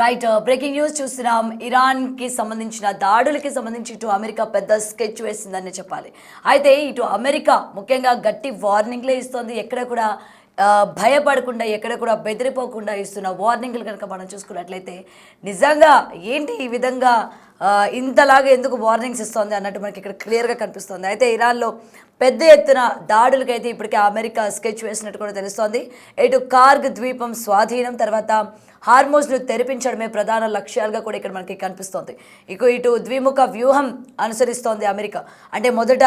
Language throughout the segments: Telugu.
రైట్ బ్రేకింగ్ న్యూస్ చూస్తున్నాం. ఇరాన్ కి సంబంధించిన దాడులకి సంబంధించి ఇటు అమెరికా పెద్ద స్కెచ్ వేసిందని చెప్పాలి. అయితే ఇటు అమెరికా ముఖ్యంగా గట్టి వార్నింగ్లే ఇస్తోంది. ఎక్కడ కూడా భయపడకుండా, ఎక్కడ కూడా బెదిరిపోకుండా ఇస్తున్న వార్నింగ్లు కనుక మనం చూసుకున్నట్లయితే నిజంగా ఏంటి ఈ విధంగా ఇంతలాగా ఎందుకు వార్నింగ్స్ ఇస్తోంది అన్నట్టు మనకి ఇక్కడ క్లియర్గా కనిపిస్తుంది. అయితే ఇరాన్లో పెద్ద ఎత్తున దాడులకైతే ఇప్పటికే అమెరికా స్కెచ్ వేసినట్టు కూడా తెలుస్తోంది. ఇటు కార్గ్ ద్వీపం స్వాధీనం, తర్వాత హార్మోజ్ను తెరిపించడమే ప్రధాన లక్ష్యాలుగా కూడా ఇక్కడ మనకి కనిపిస్తోంది. ఇటు ద్విముఖ వ్యూహం అనుసరిస్తోంది అమెరికా. అంటే మొదట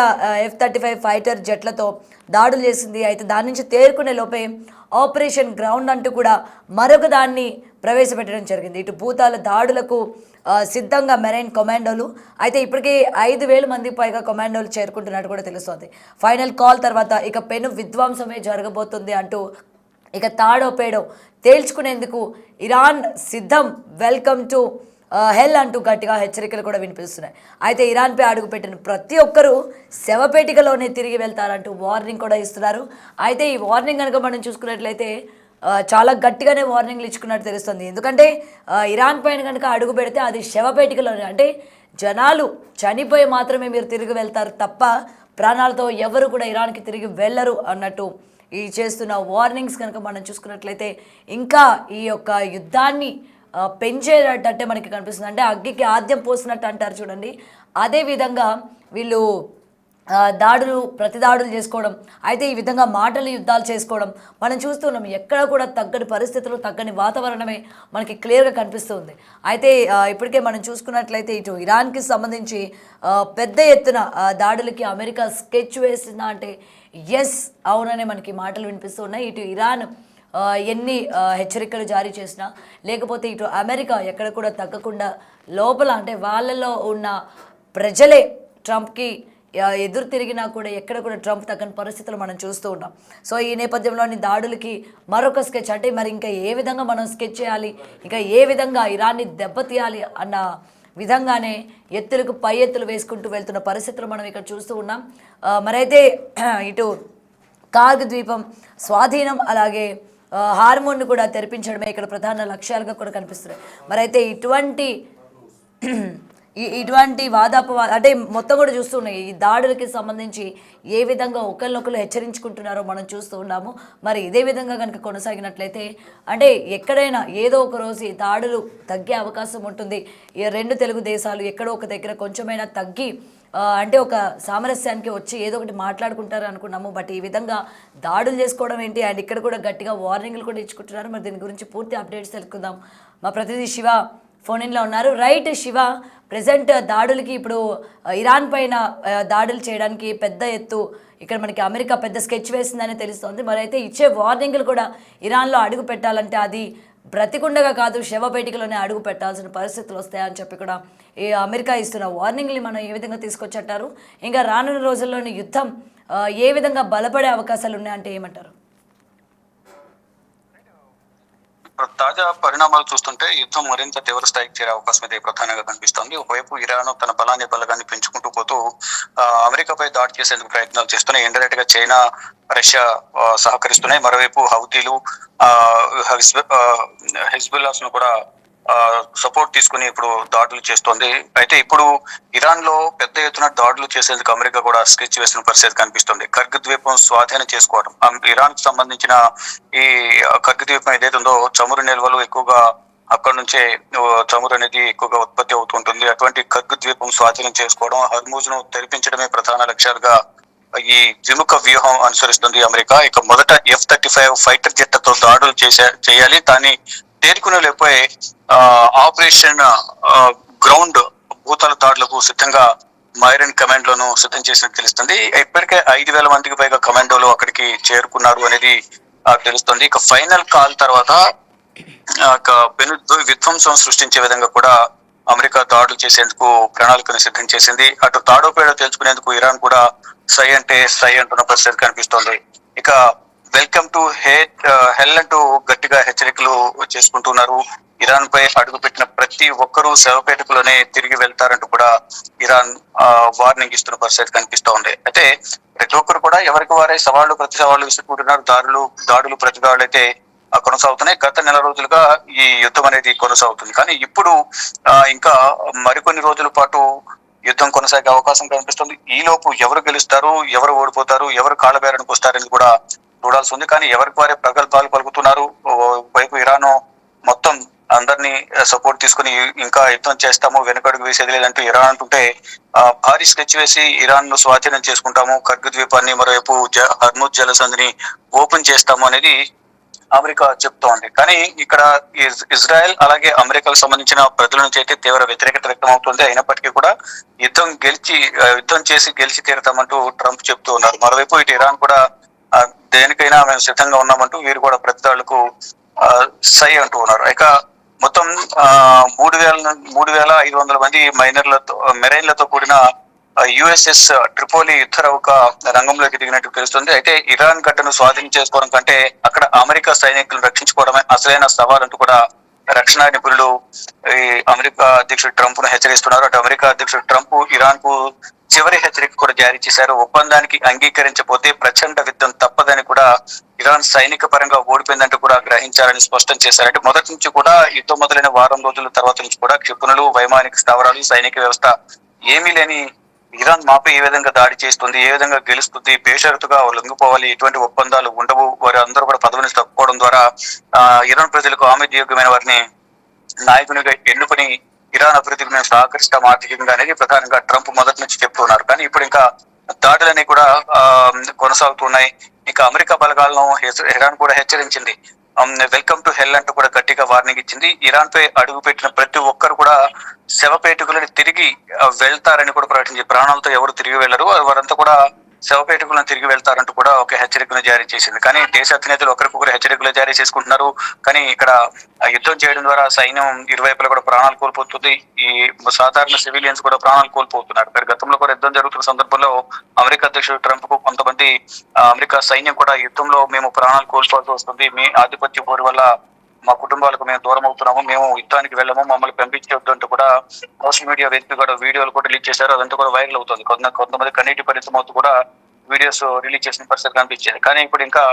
F-35 ఫైటర్ జెట్లతో దాడులు చేసింది. అయితే దాని నుంచి తేరుకునే లోపే ఆపరేషన్ గ్రౌండ్ అంటూ కూడా మరొక దాన్ని ప్రవేశపెట్టడం జరిగింది. ఇటు భూతాల దాడులకు సిద్ధంగా మెరైన్ కమాండోలు. అయితే ఇప్పటికీ 5,000 మందికి పైగా కమాండోలు చేరుకుంటున్నట్టు కూడా తెలుస్తోంది. ఫైనల్ కాల్ తర్వాత ఇక పెను విధ్వంసమే జరగబోతుంది అంటూ ఇక తాడో పేడో తేల్చుకునేందుకు ఇరాన్ సిద్ధం, వెల్కమ్ టు హెల్ అంటూ గట్టిగా హెచ్చరికలు కూడా వినిపిస్తున్నాయి. అయితే ఇరాన్పై అడుగుపెట్టిన ప్రతి ఒక్కరూ శవపేటికలోనే తిరిగి వెళ్తారంటూ వార్నింగ్ కూడా ఇస్తున్నారు. అయితే ఈ వార్నింగ్ కనుక మనం చూసుకున్నట్లయితే చాలా గట్టిగానే వార్నింగ్లు ఇచ్చుకున్నట్టు తెలుస్తుంది. ఎందుకంటే ఇరాన్ పైన కనుక అడుగు పెడితే అది శవపేటికలోనే, అంటే జనాలు చనిపోయి మాత్రమే మీరు తిరిగి వెళ్తారు తప్ప ప్రాణాలతో ఎవరు కూడా ఇరాన్కి తిరిగి వెళ్ళరు అన్నట్టు ఈ చేస్తున్న వార్నింగ్స్ కనుక మనం చూసుకున్నట్లయితే ఇంకా ఈ యొక్క యుద్ధాన్ని పెంచేటట్టే మనకి కనిపిస్తుంది. అంటే అగ్గికి ఆద్యం పోసినట్టు అంటారు చూడండి, అదే విధంగా వీళ్ళు ప్రతి దాడులు చేసుకోవడం, అయితే ఈ విధంగా మాటలు యుద్ధాలు చేసుకోవడం మనం చూస్తున్నాం. ఎక్కడ కూడా తగ్గని పరిస్థితులు, తగ్గని వాతావరణమే మనకి క్లియర్గా కనిపిస్తుంది. అయితే ఇప్పటికే మనం చూసుకున్నట్లయితే ఇటు ఇరాన్కి సంబంధించి పెద్ద ఎత్తున దాడులకి అమెరికా స్కెచ్ వేసిందా అంటే ఎస్, అవుననే మనకి మాటలు వినిపిస్తూ ఉన్నాయి. ఇటు ఇరాన్ ఎన్ని హెచ్చరికలు జారీ చేసినా, లేకపోతే ఇటు అమెరికా ఎక్కడ కూడా తగ్గకుండా లోపల, అంటే వాళ్ళలో ఉన్న ప్రజలే ట్రంప్కి ఎదురు తిరిగినా కూడా ఎక్కడ కూడా ట్రంప్ తగ్గని పరిస్థితులు మనం చూస్తూ ఉన్నాం. సో ఈ నేపథ్యంలోని దాడులకి మరొక స్కెచ్, అంటే మరి ఇంకా ఏ విధంగా మనం స్కెచ్ చేయాలి, ఇంకా ఏ విధంగా ఇరాన్ని దెబ్బతీయాలి అన్న విధంగానే ఎత్తులకు పై ఎత్తులు వేసుకుంటూ వెళ్తున్న పరిస్థితులు మనం ఇక్కడ చూస్తూ ఉన్నాం. మరైతే ఇటు కార్గ్ ద్వీపం స్వాధీనం, అలాగే హార్మోన్ను కూడా తెరిపించడమే ఇక్కడ ప్రధాన లక్ష్యాలుగా కూడా కనిపిస్తున్నాయి. మరైతే ఇటువంటి వాదాపవాద అంటే మొత్తం కూడా చూస్తున్నాయి. ఈ దాడులకి సంబంధించి ఏ విధంగా ఒకరినొకరు హెచ్చరించుకుంటున్నారో మనం చూస్తూ ఉన్నాము. మరి ఇదే విధంగా కనుక కొనసాగినట్లయితే అంటే ఎక్కడైనా ఏదో ఒక రోజు ఈ దాడులు తగ్గే అవకాశం ఉంటుంది. ఈ రెండు తెలుగు దేశాలు ఎక్కడో ఒక దగ్గర కొంచెమైనా తగ్గి అంటే ఒక సామరస్యానికి వచ్చి ఏదో ఒకటి మాట్లాడుకుంటారు అనుకున్నాము. బట్ ఈ విధంగా దాడులు చేసుకోవడం ఏంటి, అండ్ ఇక్కడ కూడా గట్టిగా వార్నింగ్లు కూడా ఇచ్చుకుంటున్నారు. మరి దీని గురించి పూర్తి అప్డేట్స్ తెలుసుకుందాం. మా ప్రతినిధి శివ ఫోన్ ఇన్లో ఉన్నారు. రైట్ శివ, ప్రజెంట్ దాడులకి ఇప్పుడు ఇరాన్ పైన దాడులు చేయడానికి పెద్ద ఎత్తు ఇక్కడ మనకి అమెరికా పెద్ద స్కెచ్ వేసిందని తెలుస్తోంది. మరి అయితే ఇచ్చే వార్నింగ్లు కూడా ఇరాన్లో అడుగు పెట్టాలంటే అది బ్రతికుండగా కాదు, శవపేటికలోనే అడుగు పెట్టాల్సిన పరిస్థితులు వస్తాయని చెప్పి కూడా ఈ అమెరికా ఇస్తున్న వార్నింగ్ని మనం ఏ విధంగా తీసుకొచ్చారు, ఇంకా రానున్న రోజుల్లోని యుద్ధం ఏ విధంగా బలపడే అవకాశాలు ఉన్నాయంటే ఏమంటారు? తాజా పరిణామాలు చూస్తుంటే యుద్ధం మరింత తీవ్ర స్థాయికి చేరే అవకాశం అయితే ప్రధానంగా కనిపిస్తోంది. ఒకవైపు ఇరాన్ తన బలాన్ని పెంచుకుంటూ పోతూ అమెరికాపై దాడి చేసేందుకు ప్రయత్నాలు చేస్తున్నాయి. ఇండైరెక్ట్ గా చైనా, రష్యా సహకరిస్తున్నాయి. మరోవైపు హౌతీలు, హిజ్బుల్లాస్ ను కూడా సపోర్ట్ తీసుకుని ఇప్పుడు దాడులు చేస్తోంది. అయితే ఇప్పుడు ఇరాన్ లో పెద్ద ఎత్తున దాడులు చేసేందుకు అమెరికా కూడా స్కెచ్ వేసిన పరిస్థితి కనిపిస్తుంది. కర్గ్ ద్వీపం స్వాధీనం చేసుకోవడం, ఇరాన్ కు సంబంధించిన ఈ కర్గ్ ద్వీపం ఏదైతే ఉందో చమురు నిల్వలు ఎక్కువగా అక్కడ నుంచే చమురు అనేది ఎక్కువగా ఉత్పత్తి అవుతుంటుంది. అటువంటి కర్గ్ ద్వీపం స్వాధీనం చేసుకోవడం, హర్మూజ్ ను తెరిపించడమే ప్రధాన లక్ష్యాలుగా ఈ ద్విముఖ వ్యూహం అనుసరిస్తుంది అమెరికా. ఇక మొదట F-35 ఫైటర్ జెట్లతో దాడులు చేయాలి. దాన్ని తేరుకునే లేకపోయి ఆపరేషన్ గ్రౌండ్ భూతల దాడులకు సిద్ధంగా మైరన్ కమాండ్ లను సిద్ధం చేసినట్టు తెలుస్తుంది. ఇప్పటికే 5,000 మందికి పైగా కమాండోలు అక్కడికి చేరుకున్నారు అనేది తెలుస్తుంది. ఇక ఫైనల్ కాల్ తర్వాత విధ్వంసం సృష్టించే విధంగా కూడా అమెరికా దాడులు చేసేందుకు ప్రణాళికను సిద్ధం చేసింది. అటు తాడోపేడో తెలుసుకునేందుకు ఇరాన్ కూడా సై అంటే సై అంటున్న పరిస్థితి కనిపిస్తోంది. ఇక వెల్కమ్ టు హెల్ అంటూ గట్టిగా హెచ్చరికలు చేసుకుంటున్నారు. ఇరాన్ పై అడుగు పెట్టిన ప్రతి ఒక్కరూ శవపేటకులోనే తిరిగి వెళ్తారంటూ కూడా ఇరాన్ వార్నింగ్ ఇస్తున్న పరిస్థితి కనిపిస్తూ ఉంది. అయితే ప్రతి ఒక్కరు కూడా ఎవరికి వారే ప్రతి సవాళ్లు విసుకుంటున్నారు. దాడులు ప్రతి దాడులు అయితే కొనసాగుతున్నాయి. గత నెల రోజులుగా ఈ యుద్ధం అనేది కొనసాగుతుంది. కానీ ఇప్పుడు ఇంకా మరికొన్ని రోజుల పాటు యుద్ధం కొనసాగే అవకాశం కనిపిస్తుంది. ఈలోపు ఎవరు గెలుస్తారు, ఎవరు ఓడిపోతారు, ఎవరు కాళ్ళబేరానికి వస్తారనేది కూడా చూడాల్సి ఉంది. కానీ ఎవరికి వారే ప్రగల్భాలు పలుకుతున్నారు. వైపు ఇరాన్ మొత్తం అందరినీ సపోర్ట్ తీసుకుని ఇంకా యుద్ధం చేస్తాము, వెనుకడుగు వేసేది లేదంటూ ఇరాన్ అంటుంటే భారీ స్కెచ్ వేసి ఇరాన్ ను స్వాధీనం చేసుకుంటాము, కర్గ్ ద్వీపాన్ని మరోవైపు హర్ముజ్ జలసంధిని ఓపెన్ చేస్తాము అనేది అమెరికా చెప్తోంది. కానీ ఇక్కడ ఇజ్రాయెల్ అలాగే అమెరికాకు సంబంధించిన ప్రజల నుంచి అయితే తీవ్ర వ్యతిరేకత వ్యక్తం అవుతుంది. అయినప్పటికీ కూడా యుద్ధం చేసి గెలిచి తీరుతామంటూ ట్రంప్ చెప్తూ ఉన్నారు. మరోవైపు ఇటు ఇరాన్ కూడా దేనికైనా మేము సిద్ధంగా ఉన్నామంటూ వీరు కూడా ప్రతిదాడులకు సై అంటూ ఉన్నారు. ఇక మొత్తం 3,500 మంది మెరైన్లతో కూడిన యుఎస్ఎస్ ట్రిపోలి యుద్ధ నౌక రంగంలోకి దిగినట్టు తెలుస్తుంది. అయితే ఇరాన్ గడ్డను స్వాధీనం చేసుకోవడం కంటే అక్కడ అమెరికా సైనికులను రక్షించుకోవడమే అసలైన సవాల్ అంటూ కూడా రక్షణ నిపుణులు ఈ అమెరికా అధ్యక్షుడు ట్రంప్ ను హెచ్చరిస్తున్నారు. అటు అమెరికా అధ్యక్షుడు ట్రంప్ ఇరాన్ కు చివరి హెచ్చరిక కూడా జారీ చేశారు. ఒప్పందానికి అంగీకరించకపోతే ప్రచండ యుద్ధం తప్పదని కూడా ఇరాన్ సైనిక పరంగా ఓడిపోయిందంటూ కూడా గ్రహించాలని స్పష్టం చేశారు. అంటే మొదటి నుంచి కూడా యుద్ధం మొదలైన వారం రోజుల తర్వాత నుంచి కూడా క్షిపణులు, వైమానిక స్థావరాలు, సైనిక వ్యవస్థ ఏమీ లేని ఇరాన్ మాపై ఏ విధంగా దాడి చేస్తుంది, ఏ విధంగా గెలుస్తుంది, బేషరతుగా లొంగిపోవాలి, ఎటువంటి ఒప్పందాలు ఉండవు, వారి అందరూ కూడా పదవిని తప్పుకోవడం ద్వారా ఇరాన్ ప్రజలకు ఆమోదయోగ్యమైన వారిని నాయకునిగా ఎన్నుకుని ఇరాన్ అభివృద్ధికి మేము సహకరిస్తాం ఆర్థికంగా అనేది ప్రధానంగా ట్రంప్ మొదటి నుంచి చెప్తున్నారు. కానీ ఇప్పుడు ఇంకా దాడులన్నీ కూడా కొనసాగుతున్నాయి. ఇంకా అమెరికా బలగాలను ఇరాన్ కూడా హెచ్చరించింది. వెల్కమ్ టు హెల్ అంటూ కూడా గట్టిగా వార్నింగ్ ఇచ్చింది. ఇరాన్ పై అడుగు పెట్టిన ప్రతి ఒక్కరు కూడా శవపేటికలను తిరిగి వెళ్తారని కూడా ప్రకటించింది. ప్రాణాలతో ఎవరు తిరిగి వెళ్లరు, వారంతా కూడా శవపేటికలను తిరిగి వెళ్తారంటూ కూడా ఒక హెచ్చరికను జారీ చేసింది. కానీ దేశ అధినేతలు ఒకరికొకరు హెచ్చరికలు జారీ చేసుకుంటున్నారు. కానీ ఇక్కడ యుద్ధం చేయడం ద్వారా సైన్యం ఇరువైపులా కూడా ప్రాణాలు కోల్పోతుంది. ఈ సాధారణ సివిలియన్స్ కూడా ప్రాణాలు కోల్పోతున్నారు. మరి గతంలో కూడా యుద్ధం జరుగుతున్న సందర్భంలో అమెరికా అధ్యక్షుడు ట్రంప్ కు కొంతమంది అమెరికా సైన్యం కూడా యుద్ధంలో మేము ప్రాణాలు కోల్పోవాల్సి వస్తుంది, మీ ఆధిపత్య పోరు వల్ల మా కుటుంబాలకు మేము దూరం అవుతున్నాము, మేము యుద్ధానికి వెళ్ళము, మమ్మల్ని పంపించవద్దు అంటూ కూడా సోషల్ మీడియా వేదిక కూడా వీడియోలు కూడా రిలీజ్ చేశారు. అదంతా కూడా వైరల్ అవుతుంది. కొంతమంది కన్నీటి పరిశ్రమతో కూడా వీడియోస్ రిలీజ్ చేసిన పరిస్థితి కనిపించింది. కానీ ఇప్పుడు ఇంకా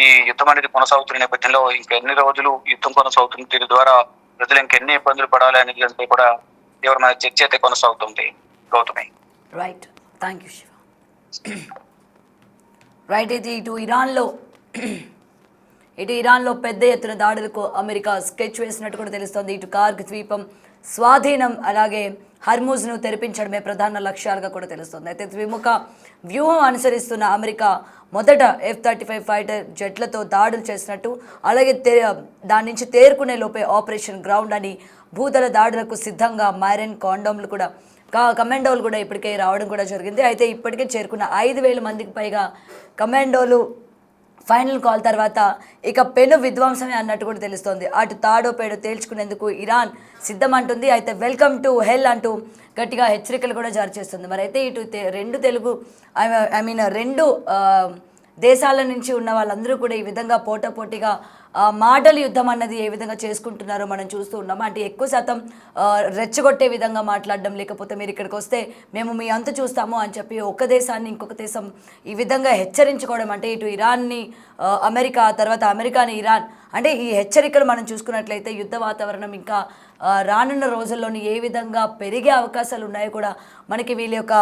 ఈ యుద్ధం అనేది కొనసాగుతున్న నేపథ్యంలో ఇంకా ఎన్ని రోజులు యుద్ధం కొనసాగుతుంది, దీని ద్వారా ప్రజలు ఇంకెన్ని ఇబ్బందులు పడాలి అనేది దానిపై కూడా తీవ్రమైన చర్చ అయితే కొనసాగుతుంది. Gautami. Right, thank you Shiva. Right, అయితే ఇటు ఇరాన్లో పెద్ద ఎత్తున దాడులకు అమెరికా స్కెచ్ వేసినట్టు కూడా తెలుస్తోంది. ఇటు కార్గ్ ద్వీపం స్వాధీనం అలాగే హర్ముజ్ను తెరిపించడమే ప్రధాన లక్ష్యాలుగా కూడా తెలుస్తుంది. అయితే ద్విముఖ వ్యూహం అనుసరిస్తున్న అమెరికా మొదట F-35 ఫైటర్ జెట్లతో దాడులు చేసినట్టు, అలాగే దాని నుంచి తేరుకునే లోపే ఆపరేషన్ గ్రౌండ్ అని భూదళ దాడులకు సిద్ధంగా మైరన్ కమాండోలు కూడా ఇప్పటికే రావడం కూడా జరిగింది. అయితే ఇప్పటికే చేరుకున్న 5,000 మందికి పైగా కమాండోలు ఫైనల్ కాల్ తర్వాత ఇక పెను విధ్వంసమే అన్నట్టు కూడా తెలుస్తోంది. అటు తాడో పేడో తేల్చుకునేందుకు ఇరాన్ సిద్ధమంటుంది. అయితే వెల్కమ్ టు హెల్ అంటూ గట్టిగా హెచ్చరికలు కూడా జారీ చేస్తుంది. మరి అయితే ఇటు రెండు దేశాల నుంచి ఉన్న వాళ్ళందరూ కూడా ఈ విధంగా పోటాపోటీగా మాటల యుద్ధం అన్నది ఏ విధంగా చేసుకుంటున్నారో మనం చూస్తూ ఉన్నాము. అంటే ఎక్కువ శాతం రెచ్చగొట్టే విధంగా మాట్లాడడం, లేకపోతే మీరు ఇక్కడికి వస్తే మేము మీ అంతు చూస్తాము అని చెప్పి ఒక దేశాన్ని ఇంకొక దేశం ఈ విధంగా హెచ్చరించుకోవడం, అంటే ఇటు ఇరాన్ని అమెరికా, తర్వాత అమెరికాని ఇరాన్, అంటే ఈ హెచ్చరికలు మనం చూసుకున్నట్లయితే యుద్ధ వాతావరణం ఇంకా రానున్న రోజుల్లోని ఏ విధంగా పెరిగే అవకాశాలు ఉన్నాయో కూడా మనకి వీళ్ళ యొక్క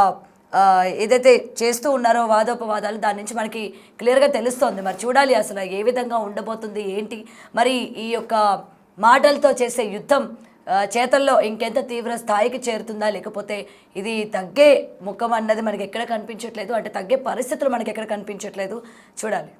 ఏదైతే చేస్తూ ఉన్నారో వాదోపవాదాలు, దాని నుంచి మనకి క్లియర్గా తెలుస్తోంది. మరి చూడాలి అసలు ఏ విధంగా ఉండబోతుంది ఏంటి, మరి ఈ యొక్క మాటలతో చేసే యుద్ధం చేతల్లో ఇంకెంత తీవ్ర స్థాయికి చేరుతుందా, లేకపోతే ఇది తగ్గే ముఖం అన్నది మనకి ఎక్కడ కనిపించట్లేదు, అంటే తగ్గే పరిస్థితులు మనకి ఎక్కడ కనిపించట్లేదు, చూడాలి.